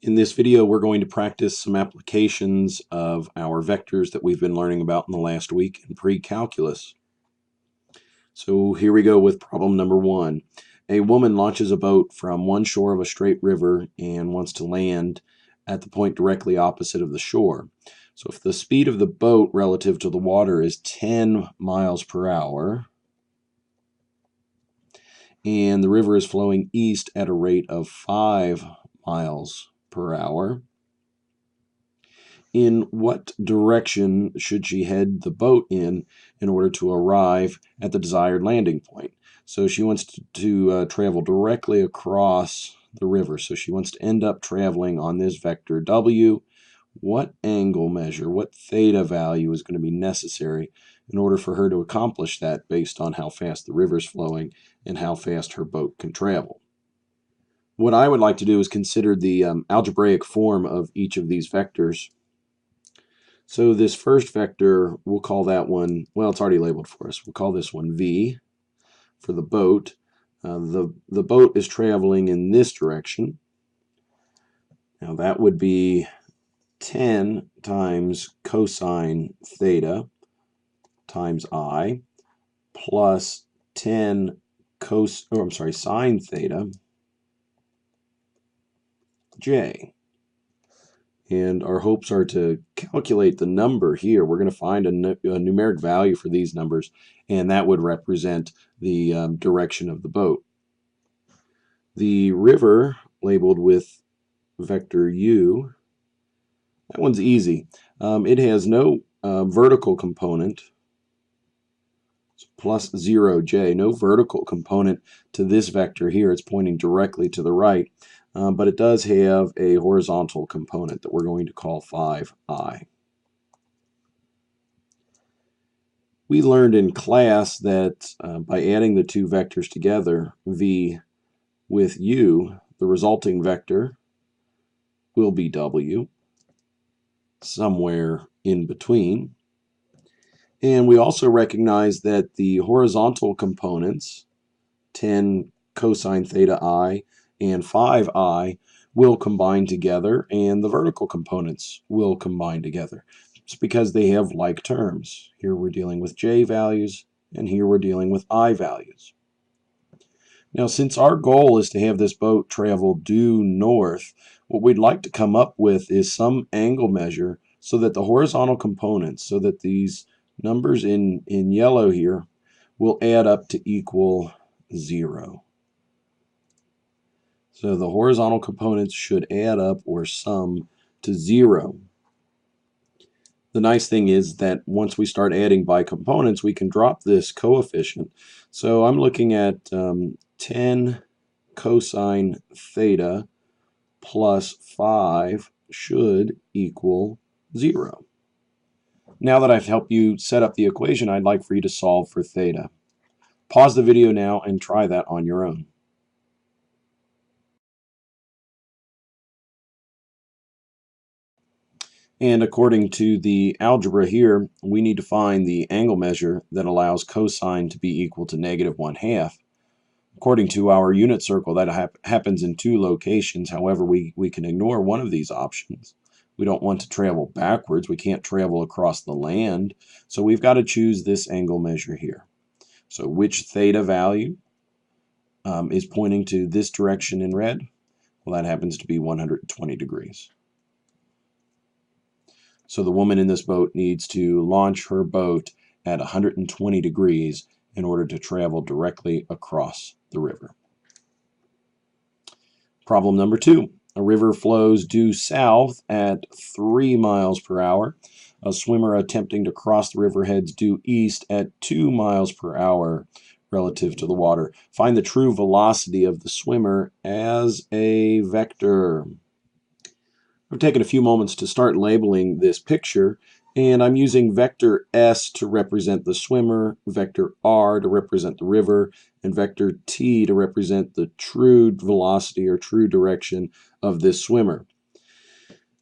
In this video, we're going to practice some applications of our vectors that we've been learning about in the last week in pre-calculus. So here we go with problem number 1. A woman launches a boat from one shore of a straight river and wants to land at the point directly opposite of the shore. So if the speed of the boat relative to the water is 10 miles per hour, and the river is flowing east at a rate of 5 miles per hour, in what direction should she head the boat in order to arrive at the desired landing point? So she wants to travel directly across the river. So she wants to end up traveling on this vector W. What angle measure, what theta value is going to be necessary in order for her to accomplish that based on how fast the river is flowing and how fast her boat can travel? What I would like to do is consider the algebraic form of each of these vectors. So this first vector, we'll call that one, well, it's already labeled for us. We'll call this one V for the boat. The boat is traveling in this direction. Now that would be 10 times cosine theta times I plus 10 sine theta J. And our hopes are to calculate the number here. We're going to find a numeric value for these numbers, and that would represent the direction of the boat. The river, labeled with vector U, that one's easy. It has no vertical component, it's plus 0j, no vertical component to this vector here. It's pointing directly to the right. But it does have a horizontal component that we're going to call 5I. We learned in class that by adding the two vectors together, V with U, the resulting vector will be W, somewhere in between. And we also recognize that the horizontal components, 10 cosine theta I and 5I, will combine together, and the vertical components will combine together. It's because they have like terms. Here we're dealing with J values, and here we're dealing with I values. Now, since our goal is to have this boat travel due north, what we'd like to come up with is some angle measure so that the horizontal components, so that these numbers in yellow here, will add up to equal 0. So the horizontal components should add up or sum to 0. The nice thing is that once we start adding by components, we can drop this coefficient. So I'm looking at 10 cosine theta plus 5 should equal 0. Now that I've helped you set up the equation, I'd like for you to solve for theta. Pause the video now and try that on your own. And according to the algebra here, we need to find the angle measure that allows cosine to be equal to -1/2. According to our unit circle, that happens in 2 locations. However, we can ignore one of these options. We don't want to travel backwards. We can't travel across the land. So we've got to choose this angle measure here. So which theta value is pointing to this direction in red? Well, that happens to be 120 degrees. So the woman in this boat needs to launch her boat at 120 degrees in order to travel directly across the river. Problem number 2. A river flows due south at 3 miles per hour. A swimmer attempting to cross the river heads due east at 2 miles per hour relative to the water. Find the true velocity of the swimmer as a vector. I've taken a few moments to start labeling this picture, and I'm using vector S to represent the swimmer, vector R to represent the river, and vector T to represent the true velocity or true direction of this swimmer.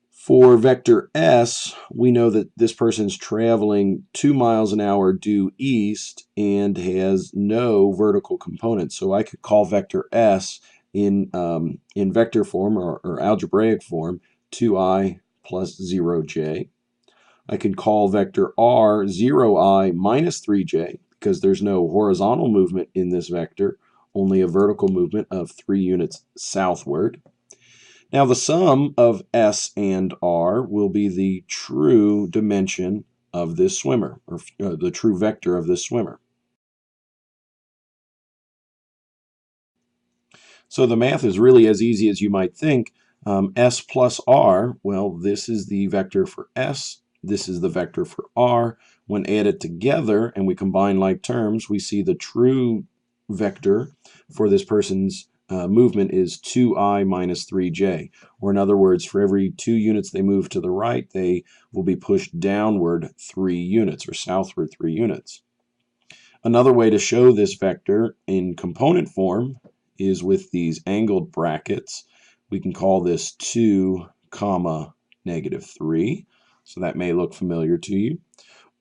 For vector S, we know that this person's traveling 2 miles an hour due east and has no vertical component. So I could call vector S in vector form or algebraic form, 2i plus 0j. I can call vector r 0i minus 3j because there's no horizontal movement in this vector, only a vertical movement of 3 units southward. Now the sum of s and r will be the true dimension of this swimmer, or the true vector of this swimmer. So the math is really as easy as you might think. S plus r, well, this is the vector for s, this is the vector for r. When added together and we combine like terms, we see the true vector for this person's movement is 2i minus 3j. Or in other words, for every 2 units they move to the right, they will be pushed downward 3 units, or southward 3 units. Another way to show this vector in component form is with these angled brackets. We can call this 2 comma negative 3. So that may look familiar to you.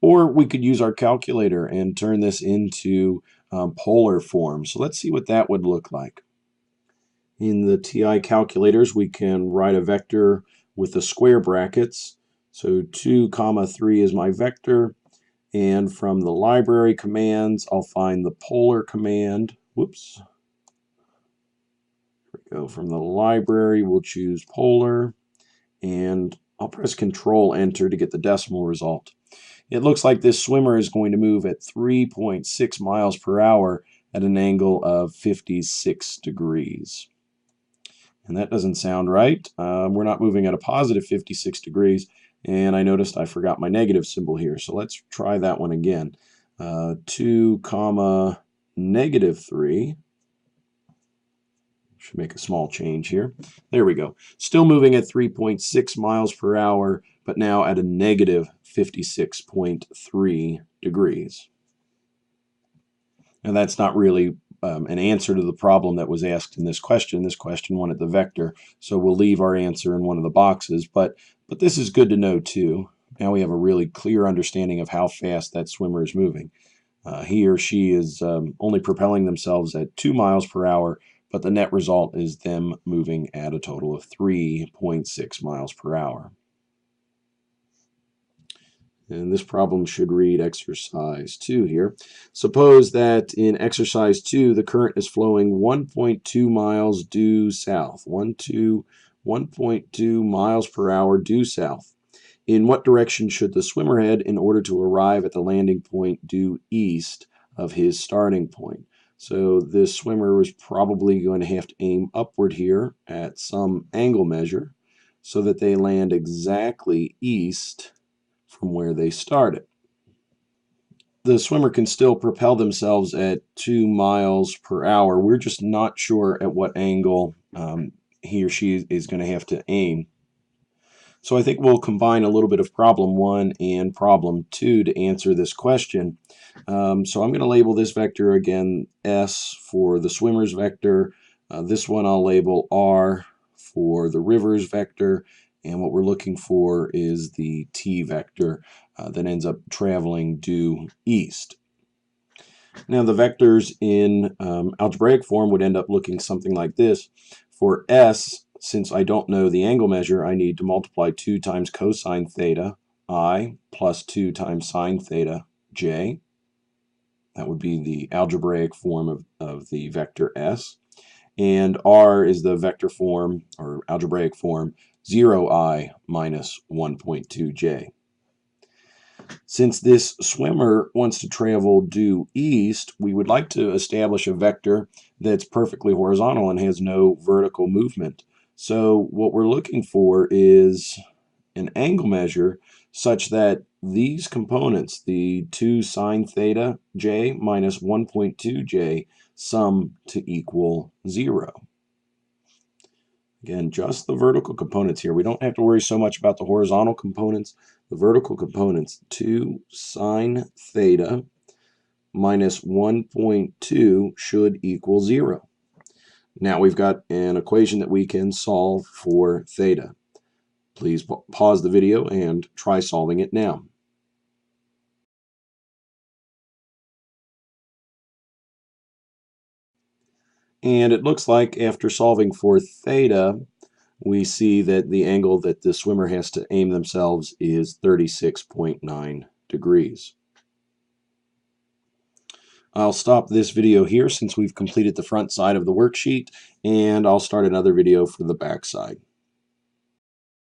Or we could use our calculator and turn this into polar form. So let's see what that would look like. In the TI calculators, we can write a vector with the square brackets. So 2 comma 3 is my vector. And from the library commands, I'll find the polar command. Whoops. Here we go. From the library, we'll choose polar. And I'll press Control Enter to get the decimal result. It looks like this swimmer is going to move at 3.6 miles per hour at an angle of 56 degrees. And that doesn't sound right. We're not moving at a positive 56 degrees. And I noticed I forgot my negative symbol here. So let's try that one again. 2 comma negative 3. Should make a small change here. There we go. Still moving at 3.6 miles per hour, but now at a negative 56.3 degrees. And that's not really an answer to the problem that was asked in this question. This question wanted the vector, so we'll leave our answer in one of the boxes. But this is good to know too. Now we have a really clear understanding of how fast that swimmer is moving. He or she is only propelling themselves at 2 miles per hour, but the net result is them moving at a total of 3.6 miles per hour. And this problem should read exercise 2 here. Suppose that in exercise 2, the current is flowing 1.2 miles due south. 1.2 miles per hour due south. In what direction should the swimmer head in order to arrive at the landing point due east of his starting point? So this swimmer was probably going to have to aim upward here at some angle measure so that they land exactly east from where they started. The swimmer can still propel themselves at 2 miles per hour. We're just not sure at what angle he or she is going to have to aim. So I think we'll combine a little bit of problem 1 and problem 2 to answer this question. So I'm going to label this vector again S for the swimmer's vector. This one I'll label R for the river's vector. And what we're looking for is the T vector that ends up traveling due east. Now the vectors in algebraic form would end up looking something like this. For S, since I don't know the angle measure, I need to multiply 2 times cosine theta I plus 2 times sine theta j. That would be the algebraic form of the vector S. And R is the vector form, or algebraic form, 0i minus 1.2j. Since this swimmer wants to travel due east, we would like to establish a vector that's perfectly horizontal and has no vertical movement. So what we're looking for is an angle measure such that these components, the 2 sine theta j minus 1.2j, sum to equal 0. Again, just the vertical components here. We don't have to worry so much about the horizontal components. The vertical components, 2 sine theta minus 1.2 should equal 0. Now we've got an equation that we can solve for theta. Please pause the video and try solving it now. And it looks like after solving for theta, we see that the angle that the swimmer has to aim themselves is 36.9 degrees. I'll stop this video here since we've completed the front side of the worksheet, and I'll start another video for the back side.